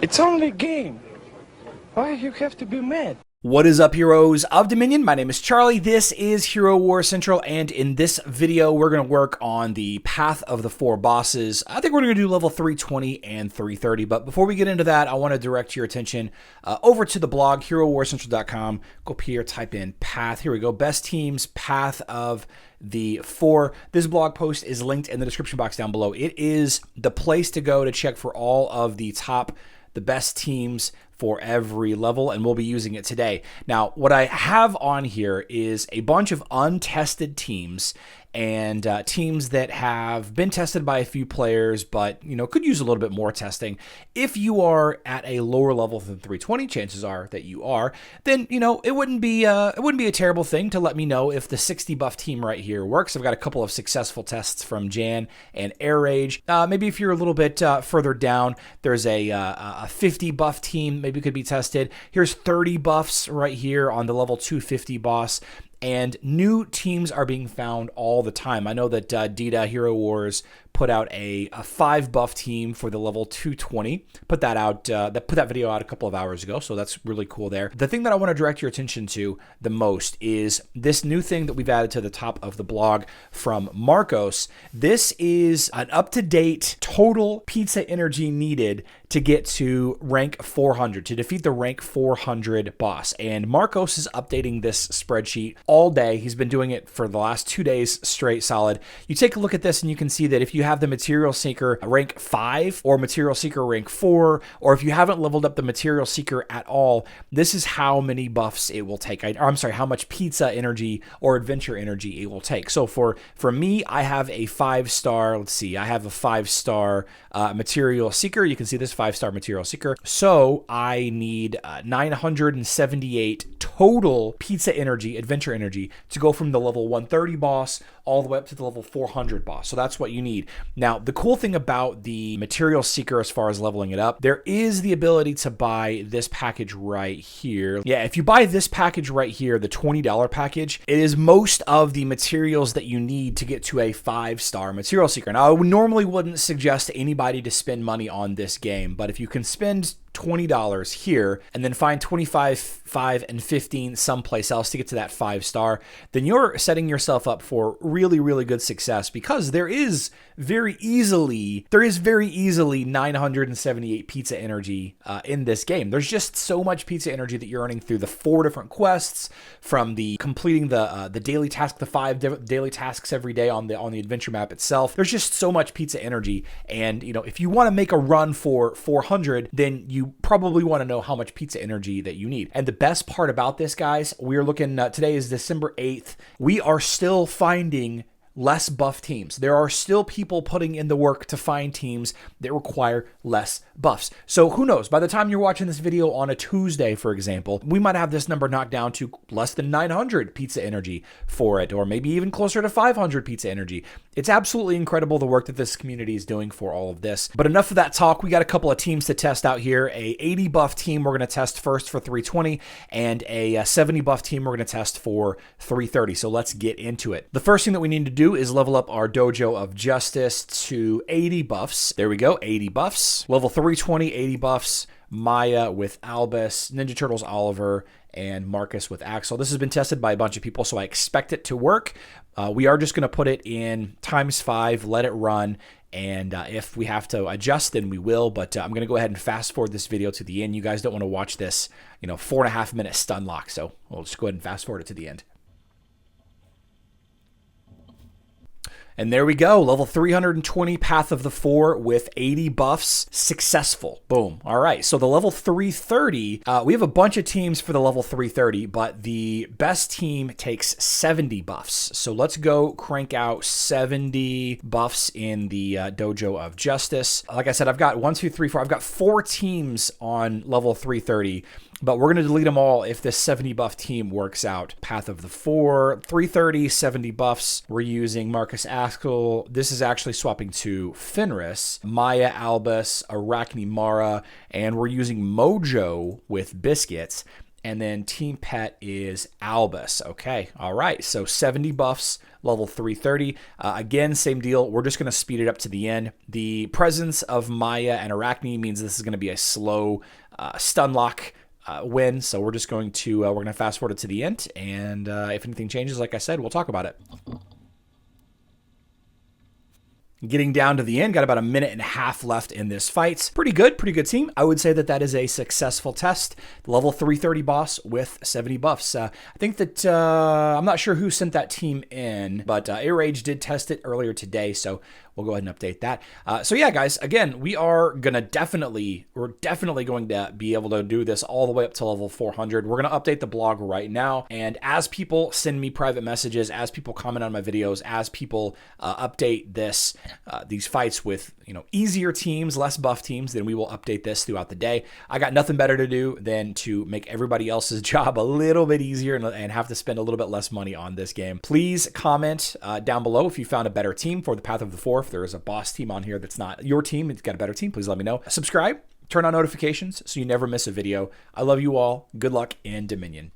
It's only a game. Why you have to be mad? What is up, heroes of Dominion? My name is Charlie. This is Hero War Central, and in this video, we're going to work on the Path of the Four bosses. I think we're going to do level 320 and 330, but before we get into that, I want to direct your attention over to the blog, herowarcentral.com. Go up here, type in Path. Here we go. Best teams, Path of the Four. This blog post is linked in the description box down below. It is the place to go to check for all of the best teams for every level, and we'll be using it today. Now, what I have on here is a bunch of untested teams and teams that have been tested by a few players, but could use a little bit more testing. If you are at a lower level than 320, chances are that you are. Then it wouldn't be a terrible thing to let me know if the 60 buff team right here works. I've got a couple of successful tests from Jan and Air Rage. Maybe if you're a little bit further down, there's a 50 buff team. Maybe could be tested. Here's 30 buffs right here on the level 250 boss. And new teams are being found all the time. I know that Dita Hero Wars put out a 5 buff team for the level 220. Put that video out a couple of hours ago, so that's really cool there. The thing that I want to direct your attention to the most is this new thing that we've added to the top of the blog from Marcos. This is an up-to-date total pizza energy needed to get to rank 400, to defeat the rank 400 boss. And Marcos is updating this spreadsheet all day. He's been doing it for the last 2 days straight solid. You take a look at this and you can see that if you have the Material Seeker rank 5 or Material Seeker rank 4, or if you haven't leveled up the Material Seeker at all, this is how many buffs it will take. I'm sorry, how much pizza energy or adventure energy it will take. So for me, I have a 5-star, let's see, I have a 5-star Material Seeker. You can see this 5-star Material Seeker. So I need 978 total pizza energy, adventure energy, to go from the level 130 boss all the way up to the level 400 boss. So that's what you need. Now, the cool thing about the Material Seeker as far as leveling it up, there is the ability to buy this package right here. Yeah, if you buy this package right here, the $20 package, it is most of the materials that you need to get to a 5-star Material Seeker. Now, I normally wouldn't suggest anybody to spend money on this game, but if you can spend $20 here and then find 25, 5, and 15 someplace else to get to that 5-star, then you're setting yourself up for really, really good success, because there is very easily 978 pizza energy in this game. There's just so much pizza energy that you're earning through the 4 different quests, from the completing the daily task, the 5 daily tasks every day on the adventure map itself. There's just so much pizza energy, and if you want to make a run for 400, then you probably want to know how much pizza energy that you need. And the best part about this, guys, we're looking, today is December 8th. We are still finding less buff teams. There are still people putting in the work to find teams that require less buffs. So who knows, by the time you're watching this video on a Tuesday, for example, we might have this number knocked down to less than 900 pizza energy for it, or maybe even closer to 500 pizza energy. It's absolutely incredible the work that this community is doing for all of this. But enough of that talk. We got a couple of teams to test out here. A 80 buff team we're going to test first for 320, and a 70 buff team we're going to test for 330. So let's get into it. The first thing that we need to do is level up our Dojo of Justice to 80 buffs. There we go, 80 buffs. Level 320, 80 buffs. Maya with Albus, Ninja Turtles Oliver, and Marcus with Axel. This has been tested by a bunch of people, so I expect it to work. We are just going to put it in ×5, let it run, and if we have to adjust, then we will, but I'm going to go ahead and fast forward this video to the end. You guys don't want to watch this, 4.5 minute stun lock, so we'll just go ahead and fast forward it to the end. And there we go, level 320, Path of the Four with 80 buffs, successful. Boom. All right, so the level 330, we have a bunch of teams for the level 330, but the best team takes 70 buffs. So let's go crank out 70 buffs in the Dojo of Justice. Like I said, I've got 1, 2, 3, 4. I've got 4 teams on level 330. But we're going to delete them all if this 70 buff team works out. Path of the Four, 330, 70 buffs. We're using Marcus Axel. This is actually swapping to Fenris, Maya Albus, Arachne Mara, and we're using Mojo with Biscuits. And then team pet is Albus. Okay, all right. So 70 buffs, level 330. Again, same deal. We're just going to speed it up to the end. The presence of Maya and Arachne means this is going to be a slow stun lock win. So we're just going to we're going to fast forward it to the end. And if anything changes, like I said, we'll talk about it. Getting down to the end, got about a minute and a half left in this fight. Pretty good team. I would say that that is a successful test. Level 330 boss with 70 buffs. I think that, I'm not sure who sent that team in, but A-Rage did test it earlier today, so we'll go ahead and update that. So yeah, guys, again, we're definitely going to be able to do this all the way up to level 400. We're going to update the blog right now, and as people send me private messages, as people comment on my videos, as people update these fights with, easier teams, less buff teams, then we will update this throughout the day. I got nothing better to do than to make everybody else's job a little bit easier and have to spend a little bit less money on this game. Please comment down below if you found a better team for the Path of the Four. If there is a boss team on here that's not your team, it's got a better team, please let me know. Subscribe, turn on notifications so you never miss a video. I love you all. Good luck in Dominion.